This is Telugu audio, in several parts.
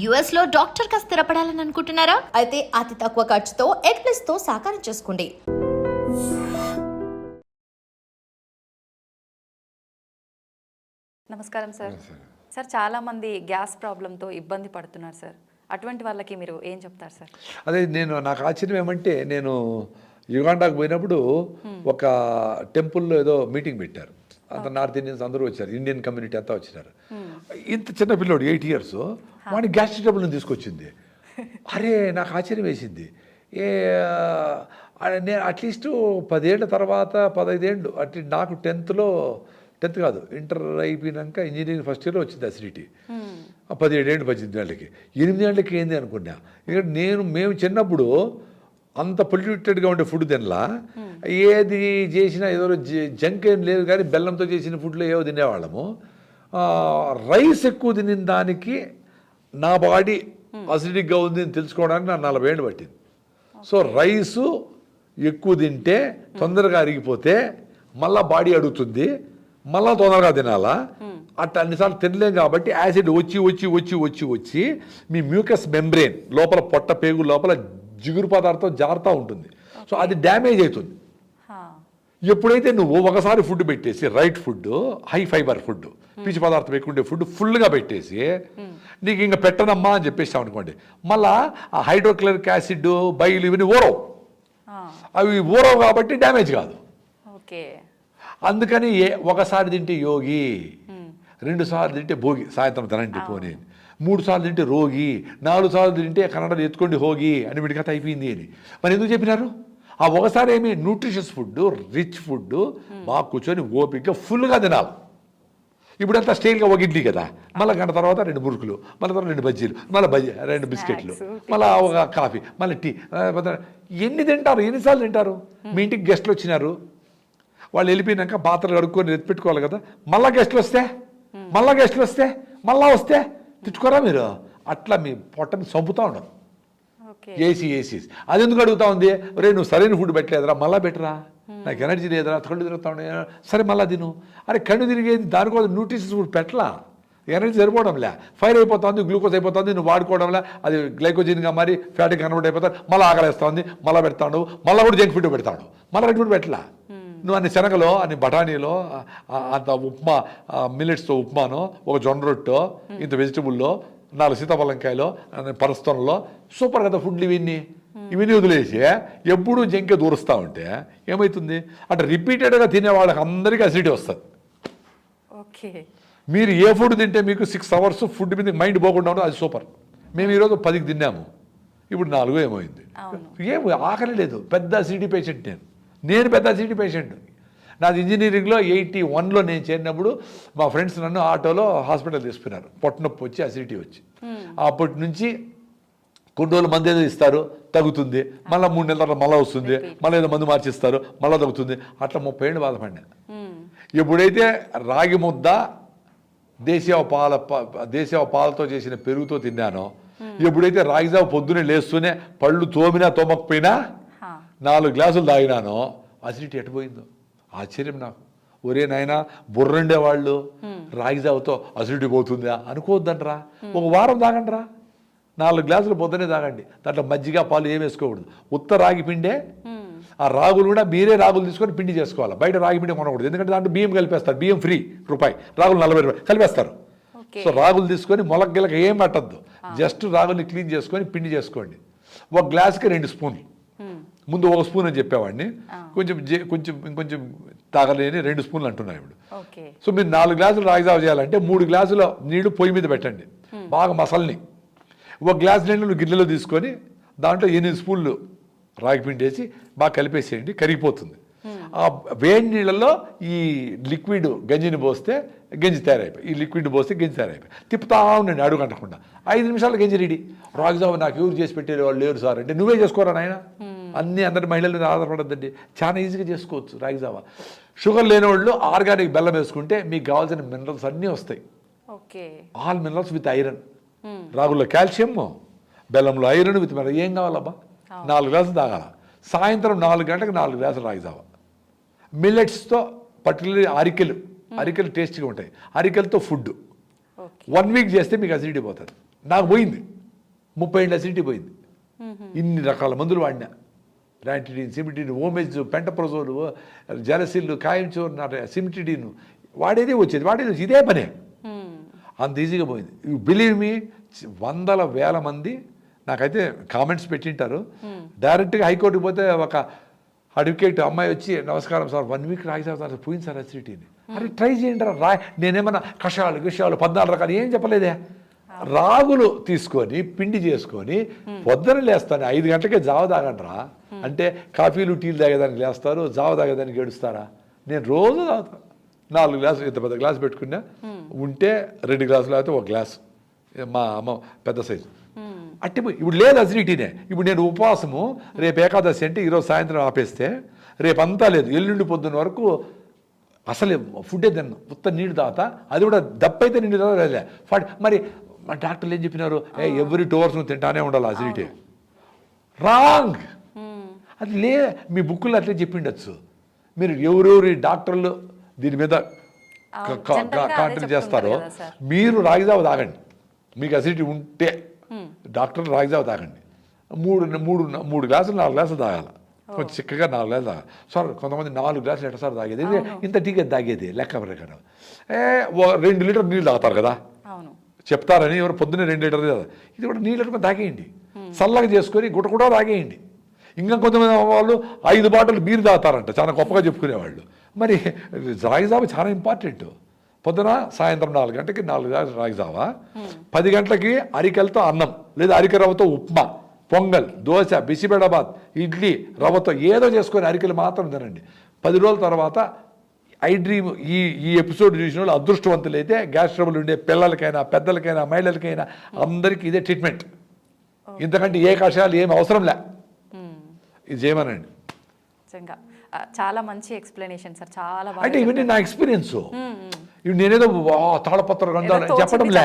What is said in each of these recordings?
US లో డాక్టర్ గా స్థిరపడాలని అనుకుంటున్నారా? అయితే అతి తక్కువ ఖర్చుతో ఎగ్ప్లస్ తో సాకారం చేసుకోండి. నమస్కారం సార్. సార్ చాలామంది గ్యాస్ ప్రాబ్లంతో ఇబ్బంది పడుతున్నారు సార్. అటువంటి వాళ్ళకి మీరు ఏం చెప్తారు సార్? అదే నాకు ఆశ్చర్యం ఏమంటే నేను యుగాండాకు పోయినప్పుడు ఒక టెంపుల్లో ఏదో మీటింగ్ పెట్టారు. అంత నార్త్ ఇండియన్స్ అందరూ వచ్చారు, ఇండియన్ కమ్యూనిటీ అంతా వచ్చినారు. ఇంత చిన్న పిల్లోడు 8 years వాడిని గ్యాస్ట్రిక్ ట్రబుల్ని తీసుకొచ్చింది. అరే నాకు ఆశ్చర్యం వేసింది. నేను అట్లీస్ట్ 10 ఏళ్ళ తర్వాత 15 ఏళ్ళు అట్లా నాకు 10th కాదు ఇంటర్ అయిపోయినాక ఇంజనీరింగ్ ఫస్ట్ ఇయర్లో వచ్చింది అసిడిటీ. 17 ఏళ్ళు 18 ఏళ్ళకి 8 ఏళ్ళకి ఏంది అనుకున్నా. ఇక్కడ మేము చిన్నప్పుడు అంత పొల్యూటెడ్గా ఉండే ఫుడ్ తినలా, ఏది చేసినా ఏదో జంక్ ఏం లేదు కానీ బెల్లంతో చేసిన ఫుడ్లో ఏవో తినేవాళ్ళము. రైస్ ఎక్కువ తినిన దానికి నా బాడీ అసిడిక్గా ఉంది అని తెలుసుకోవడానికి నాకు 40 ఏళ్ళు పట్టింది. సో రైసు ఎక్కువ తింటే తొందరగా అరిగిపోతే మళ్ళీ బాడీ అడుగుతుంది, మళ్ళీ తొందరగా తినాలా. అట్లా అన్నిసార్లు తినలేం కాబట్టి యాసిడ్ వచ్చి వచ్చి వచ్చి వచ్చి వచ్చి మీ మ్యూకస్ మెంబ్రెయిన్ లోపల పొట్ట పేగు లోపల జిగురు పదార్థం జారుతూ ఉంటుంది. సో అది డ్యామేజ్ అవుతుంది. ఎప్పుడైతే నువ్వు ఒకసారి ఫుడ్ పెట్టేసి right food, high fibre food, పీచు పదార్థం ఎక్కువ ఉండే ఫుడ్ ఫుల్గా పెట్టేసి నీకు ఇంకా పెట్టనమ్మా అని చెప్పేసాం అనుకోండి, మళ్ళా ఆ హైడ్రోక్లోరిక్ యాసిడ్ బైలు ఇవన్నీ ఊరవు. అవి ఊరవు కాబట్టి డ్యామేజ్ కాదు. అందుకని ఒకసారి తింటే యోగి, 2 సార్లు తింటే భోగి, సాయంత్రం తినండి పోనీ, 3 సార్లు తింటే రోగి, 4 సార్లు తింటే కన్నడలో ఎత్తుకోండి హోగి అని వీడి కథ అయిపోయింది అని. మరి ఎందుకు చెప్పినారు? ఆ ఒకసారి ఏమి న్యూట్రిషియస్ ఫుడ్, రిచ్ ఫుడ్ బాగా కూర్చొని ఓపికగా ఫుల్గా తినాలి. ఇప్పుడంతా స్టైల్గా ఒక ఇడ్లీ కదా, మళ్ళీ గంట తర్వాత 2 మురుకులు, మళ్ళీ తర్వాత 2 బజ్జీలు, మళ్ళీ 2 బిస్కెట్లు, మళ్ళీ ఒక కాఫీ, మళ్ళీ టీ. ఎన్ని తింటారు? ఎన్నిసార్లు తింటారు? మీ ఇంటికి గెస్ట్లు వచ్చినారు, వాళ్ళు వెళ్ళిపోయినాక పాత్రలు కడుక్కొని ఎత్తిపెట్టుకోవాలి కదా, మళ్ళీ గెస్ట్లు వస్తే మళ్ళీ వస్తే తిట్టుకోరా మీరు? అట్లా మీ పొట్టని చంపుతూ ఉండరు. ఏసీ అది ఎందుకు అడుగుతా ఉంది? రే నువ్వు సరైన ఫుడ్ పెట్టలేదురా, మళ్ళీ పెట్టరా, నాకు ఎనర్జీ లేదురా, కళ్ళు తిరుగుతా ఉండే, సరే మళ్ళీ తిను. అరే కళ్ళు తిరిగేది దానికోసం న్యూట్రిషియస్ ఫుడ్ పెట్టలా, ఎనర్జీ సరిపోవడంలే, ఫైర్ అయిపోతుంది, గ్లూకోజ్ అయిపోతుంది, నువ్వు వాడుకోవడంలే అది గ్లైకోజిన్గా మరి ఫ్యాట్గా కన్వర్ట్ అయిపోతుంది, మళ్ళీ ఆకలిస్తుంది, మళ్ళీ పెడతాడు, మళ్ళీ కూడా జంక్ ఫుడ్ పెడతాడు, మళ్ళీ రెడ్ ఫుడ్ పెట్టలా. నువ్వు అన్ని శనగలో, అన్ని బఠానీలో, అంత ఉప్మా, మిల్లెట్స్తో ఉప్మానో, ఒక జొన్న రొట్టో, ఇంత వెజిటబుల్లో, 4 సీతాఫలంకాయలో, పరస్థంలో సూపర్ కదా ఫుడ్లు ఇవన్నీ వదిలేసి ఎప్పుడూ జంకే దూరుస్తూ ఉంటే ఏమవుతుంది? అంటే రిపీటెడ్గా తినే వాళ్ళకి అందరికీ అసిడిటీ వస్తుంది. మీరు ఏ ఫుడ్ తింటే మీకు 6 hours ఫుడ్ మీద మైండ్ పోకుండా ఉండదు, అది సూపర్. మేము ఈరోజు 10కి తిన్నాము, ఇప్పుడు 4 ఏమైంది? ఆకలి లేదు. పెద్ద అసిడిటీ పేషెంట్ నేను పెద్ద అసిడిటీ పేషెంట్. నాది ఇంజనీరింగ్లో 81లో నేను చేరినప్పుడు మా ఫ్రెండ్స్ నన్ను ఆటోలో హాస్పిటల్ తీసుకున్నారు, పొట్టనొప్పి వచ్చి అసిడిటీ వచ్చి. అప్పటి నుంచి కొన్ని రోజులు మందు ఏదో ఇస్తారు, తగ్గుతుంది, మళ్ళీ 3 నెలల తర్వాత మళ్ళీ వస్తుంది, మళ్ళీ ఏదో మందు మార్చిస్తారు, మళ్ళీ తగ్గుతుంది. అట్లా 30 ఏళ్ళు బాధపడినా. ఎప్పుడైతే రాగి ముద్ద దేశీయ పాలతో చేసిన పెరుగుతో తిన్నానో, ఎప్పుడైతే రాగిజావ పొద్దునే లేస్తూనే పళ్ళు తోమినా తోమకపోయినా 4 గ్లాసులు తాగినానో అసిడిటీ ఎట్టుపోయిందో ఆశ్చర్యం నాకు. ఒరే నాయనా, బుర్రండేవాళ్ళు రాగిజావతో అసిడిటీ పోతుందా అనుకోవద్దంటరా. ఒక వారం తాగండిరా, 4 గ్లాసులు పొద్దునే తాగండి. దాంట్లో మజ్జిగ పాలు ఏం వేసుకోకూడదు, ఉత్త రాగి పిండే. ఆ రాగులు కూడా మీరే రాగులు తీసుకొని పిండి చేసుకోవాలి, బయట రాగి పిండి కొనకూడదు. ఎందుకంటే దాంట్లో బియ్యం కలిపేస్తారు, బియ్యం ఫ్రీ రూపాయి, రాగులు 40 రూపాయలు కలిపేస్తారు. సో రాగులు తీసుకొని మొలకగిలక ఏం పట్టద్దు, జస్ట్ రాగుల్ని క్లీన్ చేసుకొని పిండి చేసుకోండి. 1 గ్లాసుకి 2 స్పూన్లు. ముందు 1 స్పూన్ అని చెప్పేవాడిని, ఇంకొంచెం తాగలేని 2 స్పూన్లు అంటున్నాయి ఇప్పుడు. సో మీరు 4 గ్లాసులు రాగిజావ చేయాలంటే 3 గ్లాసుల నీళ్లు పొయ్యి మీద పెట్టండి, బాగా మసల్ని. 1 గ్లాస్ నీళ్ళు గిన్నెలో తీసుకొని దాంట్లో 8 స్పూన్లు రాగి పిండి వేసి బాగా కలిపేసేయండి, కరిగిపోతుంది. ఆ వేడి నీళ్ళలో ఈ లిక్విడ్ గంజిని పోస్తే గంజి తయారైపోయి, ఈ లిక్విడ్ పోస్తే గంజి తయారైపోయి తిప్పుతా ఉండండి అడుగు అంటకుండా. 5 నిమిషాలు గంజి రెడీ. రాగిజావ నాకు ఎవరు చేసి పెట్టే వాళ్ళు లేరు సార్ అంటే, నువ్వే చేసుకోరా నాయన, అందరి మహిళల మీద ఆధారపడద్దండి, చాలా ఈజీగా చేసుకోవచ్చు రాగిజావ. షుగర్ లేని వాళ్ళు ఆర్గానిక్ బెల్లం వేసుకుంటే మీకు కావాల్సిన మినరల్స్ అన్నీ వస్తాయి. All minerals with iron. రాగుల్లో కాల్షియం, బెల్లంలో ఐరన్ విత్ మినరల్. ఏం కావాలబ్బా? 4 గ్లాసులు తాగాల. సాయంత్రం 4 గంటలకు 4 గ్లాసులు రాగిజావ. మిల్లెట్స్తో పర్టికులర్లీ అరికెలు టేస్ట్గా ఉంటాయి, అరికెలతో ఫుడ్ 1 వీక్ చేస్తే మీకు అసిడిటీ పోతుంది. నాకు పోయింది 30 ఏళ్ళ అసిడిటీ పోయింది. ఇన్ని రకాల మందులు వాడినా, ర్యాంటిడిన్, సిమిటిడిన్, ఓమెజ్, పెంటప్రజోలు, జలసిల్లు, కాయంచోర్, సిమిటిడిన్ వాడేదే వచ్చేది ఇదే పనే. అంత ఈజీగా పోయింది. యూ బిలీవ్ మీ, వందల వేల మంది నాకైతే కామెంట్స్ పెట్టింటారు. డైరెక్ట్గా హైకోర్టుకి పోతే ఒక అడ్వకేట్ అమ్మాయి వచ్చి, నమస్కారం సార్, 1 వీక్ రాగి సార్ పోయింది సార్ అసిడిటీని. అరే ట్రై చేయండి రా, నేనేమన్నా కషాయాలు 14 రకాలు ఏం చెప్పలేదే. రాగులు తీసుకొని పిండి చేసుకొని పొద్దున లేస్తాను, 5 గంటలకే జావ తాగండి రా అంటే కాఫీలు టీలు తాగేదానికి లేస్తారు, జావ తాగేదానికి ఏడుస్తారా? నేను రోజు తాగుతాను. 4 గ్లాసులు, ఇంత పెద్ద గ్లాసు పెట్టుకున్నా, ఉంటే 2 గ్లాసులు అయితే 1 గ్లాసు, మా అమ్మ పెద్ద సైజు. అట్టి ఇప్పుడు లేదు అసిడిటీనే. ఇప్పుడు నేను ఉపవాసము, రేపు ఏకాదశి అంటే ఈరోజు సాయంత్రం ఆపేస్తే రేపంతా లేదు, ఎల్లుండి పొద్దున్న వరకు అసలు ఫుడ్డే తిన్నాను, ఉత్త నీళ్ళు తాగుతా. అది కూడా దప్పైతే నీళ్ళు తాగలే. మరి మా డాక్టర్లు ఏం చెప్పినారు, ఎవ్రీ 2 hours నువ్వు తింటానే ఉండాలి అసిడిటీ. రాంగ్. అది మీ బుక్కుల్లో అట్లే చెప్పిండొచ్చు. మీరు ఎవరెవరి డాక్టర్లు దీని మీద కాంట్రిబ్యూట్ చేస్తారో, మీరు రాగిజావ తాగండి. మీకు అసిడిటీ ఉంటే డాక్టర్లు రాగిజావ తాగండి. 3 గ్లాసులు 4 గ్లాసులు తాగాలి, కొంచెం చిక్కగా 4 గ్లాసులు తాగాలి. సార్ కొంతమంది 4 గ్లాసులు ఎట్లా సార్ తాగేది, ఇంత టీకే తాగేది లెక్క ప్రకారం. 2 లీటర్ నీళ్ళు తాగుతారు కదా చెప్తారని, ఎవరు పొద్దున్నే 2 లీటర్లు కదా, ఇది కూడా నీళ్ళు తాగేయండి, చల్లగా చేసుకొని గుట్ట కూడా తాగేయండి. ఇంకా కొంతమంది వాళ్ళు 5 బాటిల్ బీరు తాగుతారంట, చాలా గొప్పగా చెప్పుకునేవాళ్ళు. మరి రాగిజావ చాలా ఇంపార్టెంట్. పొద్దున సాయంత్రం 4 గంటలకి 4 గ్లాసులు రాగిజావ, 10 గంటలకి అరికెలతో అన్నం లేదా అరికె రవ్వతో ఉప్మా, పొంగల్, దోశ, బిసిబెడాబాద్, ఇడ్లీ రవ్వతో ఏదో చేసుకొని అరికెలు మాత్రం తినండి. 10 రోజుల తర్వాత ఐ డ్రీమ్ ఈ ఎపిసోడ్ చూసిన వాళ్ళు అదృష్టవంతులైతే గ్యాస్ ట్రబుల్ ఉండే పిల్లలకైనా పెద్దలకైనా మహిళలకైనా అందరికీ ఇదే ట్రీట్మెంట్. ఇంతకంటే ఏ కషాయాలు ఏమి అవసరం లే, ఇది చేయమనండి. చాలా మంచి ఎక్స్ప్లెనేషన్ సార్, చాలా బాగా. అంటే ఇవన్నీ నా ఎక్స్పీరియన్స్. ఇవి నేనేదో తాళపత్ర గ్రంథాలు చెప్పడం లే,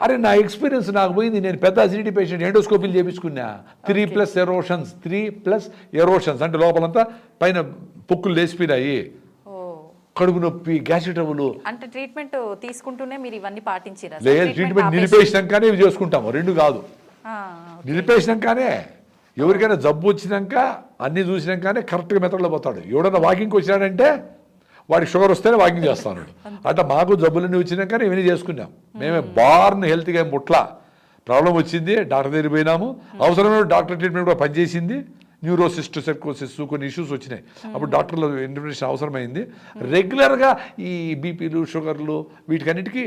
అరే నా ఎక్స్పీరియన్స్ నాకు పోయింది. నేను పెద్ద అసిడిటీ పేషెంట్, ఎండోస్కోపీలు చేపించుకున్నా. 3+ ఎరోషన్స్ అంటే లోపలంతా పైన పొక్కులు లేచిపోయినాయి, కడుపు నొప్పి, గ్యాస్ట్రిక్ ట్రబుల్. అంటే ట్రీట్మెంట్ తీసుకుంటూనే మీరు ఇవన్నీ పాటించారా? లేదు, ట్రీట్మెంట్ నిలిపేసినాకనే ఇవి చేసుకుంటాము, 2 కాదు. నిలిపేసినాకనే, ఎవరికైనా జబ్బు వచ్చినాక అన్నీ చూసినాకనే కరెక్ట్గా మెథడ్లో పోతాడు. ఎవడన్నా వాకింగ్కి వచ్చినాడంటే వాడికి షుగర్ వస్తేనే వాకింగ్ చేస్తాడు. అట్లా మాకు జబ్బులన్నీ వచ్చినాకనే ఇవన్నీ చేసుకున్నాం. మేమే బార్న్ హెల్త్గా ముట్లా. ప్రాబ్లం వచ్చింది, డాక్టర్ దగ్గరికి పోయినాము, అవసరమైన డాక్టర్ ట్రీట్మెంట్ కూడా పనిచేసింది. న్యూరోసిస్ట్, సెర్కోసిస్ కొన్ని ఇష్యూస్ వచ్చినాయి, అప్పుడు డాక్టర్ల ఇన్ఫర్మేషన్ అవసరమైంది. రెగ్యులర్గా ఈ బీపీలు, షుగర్లు వీటికన్నిటికీ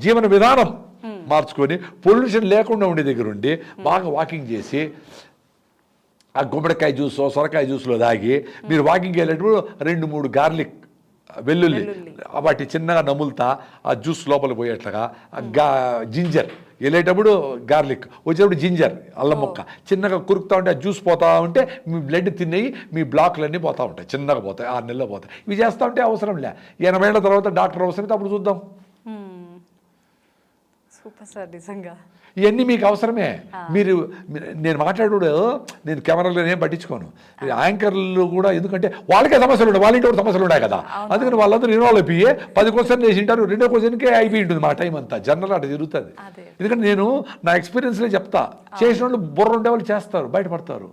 జీవన విధానం మార్చుకొని పొల్యూషన్ లేకుండా ఉండే దగ్గర ఉండి బాగా వాకింగ్ చేసి, ఆ గుమ్మడికాయ జ్యూస్, సొరకాయ జ్యూస్లో తాగి మీరు వాకింగ్కి వెళ్ళేటప్పుడు 2-3 గార్లిక్, వెల్లుల్లి వాటి చిన్నగా నములుతా ఆ జ్యూస్ లోపల పోయేట్లుగా, జింజర్ వెళ్ళేటప్పుడు గార్లిక్, వచ్చేటప్పుడు జింజర్ అల్లం ముక్క చిన్నగా కురుకుతా ఉంటే ఆ జ్యూస్ పోతా ఉంటే మీ బ్లడ్ తినేయి మీ బ్లాక్లన్నీ పోతూ ఉంటాయి, చిన్నగా పోతాయి, 6 నెలల్లో పోతాయి. ఇవి చేస్తూ ఉంటే అవసరం లే. 80 ఏళ్ల తర్వాత డాక్టర్ అవసరమైతే అప్పుడు చూద్దాం. సూపర్ సార్, నిజంగా ఇవన్నీ మీకు అవసరమే. నేను మాట్లాడు, నేను కెమెరాలో ఏం పట్టించుకోను. యాంకర్లు కూడా, ఎందుకంటే వాళ్ళకే సమస్యలు ఉన్నాయి, వాళ్ళ ఇంటి కూడా సమస్యలు ఉన్నాయి కదా, అందుకని వాళ్ళందరూ ఇన్వాల్వ్ అయిపోయి 10 క్వశ్చన్ చేసి ఉంటారు, 2వ క్వశ్చన్కే అయిపోయి ఉంటుంది మా టైం అంతా. జనరల్ అట్లా జరుగుతుంది. ఎందుకంటే నేను నా ఎక్స్పీరియన్స్లే చెప్తా. చేసిన వాళ్ళు బుర్ర ఉండే వాళ్ళు చేస్తారు, బయటపడతారు.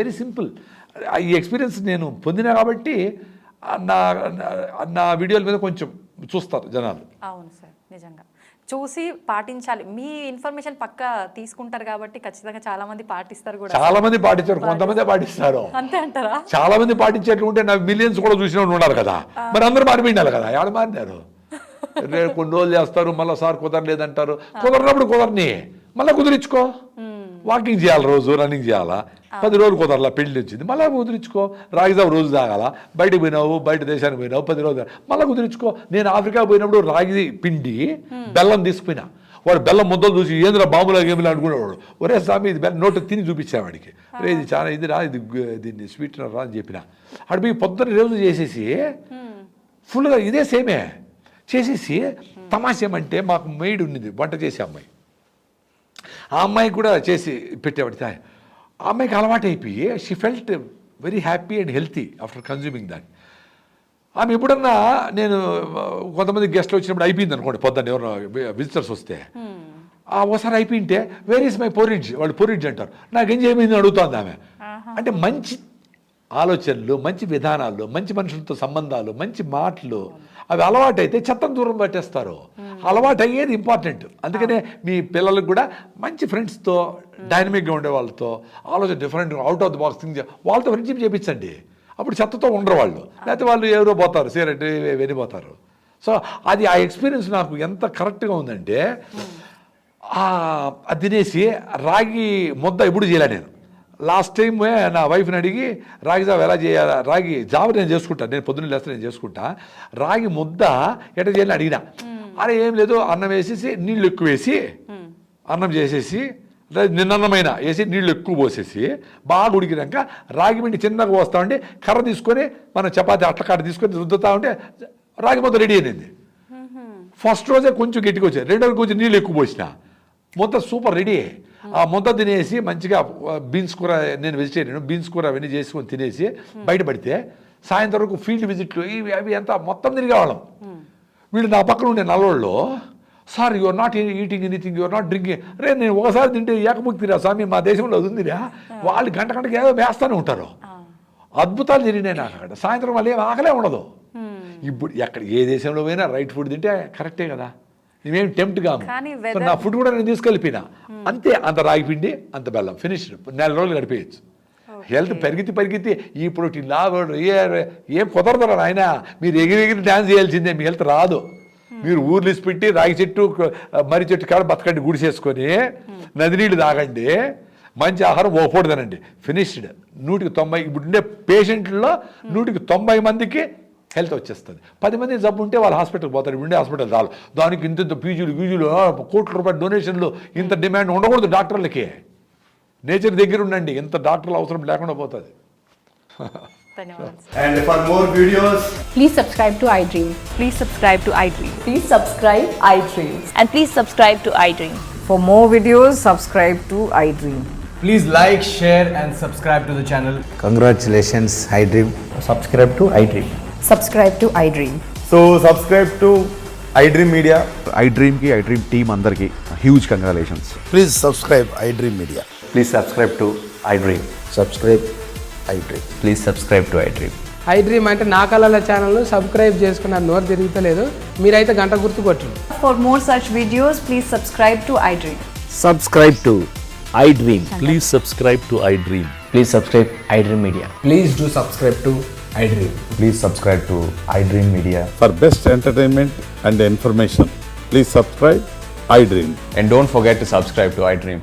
Very simple. ఈ ఎక్స్పీరియన్స్ నేను పొందినా కాబట్టి నా వీడియోల మీద కొంచెం చూస్తారు జనాలు. అవును సార్, నిజంగా చూసి పాటించాలి. మీ ఇన్ఫర్మేషన్ పక్కా తీసుకుంటారు కాబట్టి ఖచ్చితంగా చాలా మంది పాటిస్తారు కూడా. చాలా మంది పాటించారు, కొంతమంది పాటిస్తారు. అంతే అంటారా? చాలా మంది పాటించేట్లు ఉంటే నా మిలియన్స్ కూడా చూసిన వాళ్ళు ఉన్నారు కదా, మరి అందరూ మారిపోయినారు కదా. ఎవరు మారినారు? కొన్ని రోజులు చేస్తారు, మళ్ళీ సార్ కుదరలేదంటారు. కుదరనప్పుడు కుదరని మళ్ళీ కుదిరించుకో. వాకింగ్ చేయాలి, రోజు రన్నింగ్ చేయాలా. 10 రోజులు కుదరలా, పెళ్లి వచ్చింది, మళ్ళీ కుదిరించుకో. రాగిజావ రోజు తాగాల. బయటకు పోయినావు, బయట దేశానికి పోయినావు, 10 రోజులు మళ్ళీ కుదిరించుకో. నేను ఆఫ్రికా పోయినప్పుడు రాగి పిండి బెల్లం తీసుకుపోయినా. వాడు బెల్లం ముద్దలు చూసి ఏంద్రా బాబులా గేమిలా అనుకునేవాడు. ఒరే స్వామి ఇది బెల్లం నోటు తిని చూపించాను వాడికి. రే ఇది చాలా ఇది రా, ఇది దీన్ని స్వీట్నర్ రా అని చెప్పిన. అటు పోయి పొద్దున్న రోజు చేసేసి ఫుల్గా ఇదే సేమే చేసేసి తమాషేమంటే మాకు మెయిడ్ ఉన్నది, వంట చేసే అమ్మాయి. ఆ అమ్మాయి కూడా చేసి పెట్టేవాడి. ఆ అమ్మాయికి అలవాటు అయిపోయి she felt very happy and healthy after consuming that. ఆమె ఎప్పుడన్నా నేను కొంతమంది గెస్ట్లు వచ్చినప్పుడు అయిపోయింది అనుకోండి, పొద్దున్న ఎవరు విజిటర్స్ వస్తే ఒకసారి అయిపోయింటే వేర్ ఈస్ మై పొరిడ్జ్, వాళ్ళు పొరిడ్జ్ అంటారు, నాకేం చేయమైంది అడుగుతోంది ఆమె. అంటే మంచి ఆలోచనలు, మంచి విధానాలు, మంచి మనుషులతో సంబంధాలు, మంచి మాటలు అవి అలవాటైతే చెత్తను దూరం పట్టేస్తారు. అలవాటు అయ్యేది ఇంపార్టెంట్. అందుకనే మీ పిల్లలకు కూడా మంచి ఫ్రెండ్స్తో, డైనమిక్గా ఉండే వాళ్ళతో, ఆలోచన different, out of the box thing, వాళ్ళతో ఫ్రెండ్షిప్ చేయించండి. అప్పుడు చెత్తతో ఉండరు వాళ్ళు, లేకపోతే వాళ్ళు ఎవరో పోతారు, సిగరెట్ వెళ్ళిపోతారు. సో అది ఆ ఎక్స్పీరియన్స్ నాకు ఎంత కరెక్ట్గా ఉందంటే, అది తినేసి రాగి ముద్ద ఎప్పుడు చేయలే నేను. లాస్ట్ టైం నా వైఫ్ని అడిగి రాగి జావ ఎలా చేయాలి, రాగి జావ నేను చేసుకుంటా, నేను పొద్దున్న లేస్తే నేను చేసుకుంటా, రాగి ముద్ద ఎట్లా చేయాలని అడిగినా. అరే ఏం లేదు, అన్నం వేసేసి నీళ్ళు ఎక్కువ వేసి, అన్నం చేసేసి నిన్నన్నమైన వేసి నీళ్ళు ఎక్కువ పోసేసి బాగా ఉడికినాక రాగి పిండి చిన్నగా పోస్తా ఉంటే కర్ర తీసుకొని మనం చపాతి అట్లకాడ తీసుకొని రుద్దుతా ఉంటే రాగి ముద్ద రెడీ అయినది. ఫస్ట్ రోజే కొంచెం గట్టిగా వచ్చాయి, రెండో రోజు కొంచెం నీళ్ళు ఎక్కువ పోసిన ముద్ద సూపర్ రెడీ. ఆ ముద్ద తినేసి మంచిగా బీన్స్ కూర, నేను వెజిటేరియన్, బీన్స్ కూర అవన్నీ చేసుకొని తినేసి బయటపడితే సాయంత్రం వరకు ఫీల్డ్ విజిట్లు ఇవి అవి అంతా మొత్తం తిరిగేవాళ్ళం. వీళ్ళు నా పక్కన ఉండే నల్లోళ్ళు, sir you're not eating anything, you're not drinking. రే నేను ఒకసారి తింటే ఏకముక్తిరా స్వామి, మా దేశంలో అది ఉందిరా. వాళ్ళు గంటకి ఏదో వేస్తూనే ఉంటారు. అద్భుతాలు జరిగినాయి నాకు అక్కడ. సాయంత్రం వాళ్ళు ఏం ఆకలే ఉండదు. ఇప్పుడు ఎక్కడ ఏ దేశంలో పోయినా రైట్ ఫుడ్ తింటే కరెక్టే కదా, మేమేం టెంప్ట్ కాము. నా ఫుడ్ కూడా నేను తీసుకెళ్ళిపోయినా అంతే. అంత రాగిపిండి, అంత బెల్లం, ఫినిష్డ్. 4 రోజులు గడిపేయచ్చు. హెల్త్ పరిగెత్తి ఈ ప్రోటీన్ లాభం ఏం కుదరదు ఆయన. మీరు ఎగిరి డ్యాన్స్ చేయాల్సిందే, మీ హెల్త్ రాదు. మీరు ఊర్లిసి పెట్టి రాగి చెట్టు, మర్రి చెట్టు కాడ బతకండి, గుడిసేసుకొని నది నీళ్ళు తాగండి, మంచి ఆహారం ఓ పూట తినండి, ఫినిష్డ్. 190 ఇప్పుడు ఉండే పేషెంట్లో 190 మందికి హెల్త్ వచ్చేస్తుంది. 10 మంది జబ్బు ఉంటే వాళ్ళు హాస్పిటల్కి పోతారు. ఉండే హాస్పిటల్ చాలు, దానికి ఇంత ఫీజులు కోట్ల రూపాయల డొనేషన్లు, ఇంత డిమాండ్ ఉండకూడదు డాక్టర్లకి. నేచర్ దగ్గర ఉండండి, ఇంత డాక్టర్లు అవసరం లేకుండా పోతుంది. And for more videos, Please subscribe to iDream. Please subscribe to iDream. Please subscribe iDream. And please subscribe to iDream. For more videos, subscribe to iDream. please like, share and subscribe to the channel. Congratulations, iDream. Subscribe to iDream. Subscribe to iDream. So subscribe to iDream Media. iDream ki, iDream team andarki huge congratulations. Please subscribe iDream Media. Please subscribe to iDream. Subscribe iDream. Please subscribe to iDream. iDream అంటే నా కళల ఛానల్ను సబ్స్క్రైబ్ చేసుకున్నారు, నోరు తిరుగుతలేదు. మీరైతే గంట గుర్తు కొట్టండి. For more such videos, please subscribe to iDream. Subscribe to iDream. Please subscribe to iDream. Please subscribe iDream Media. Please do subscribe to iDream. Please subscribe to iDream Media. For best entertainment and information, please subscribe iDream. And don't forget to subscribe to iDream.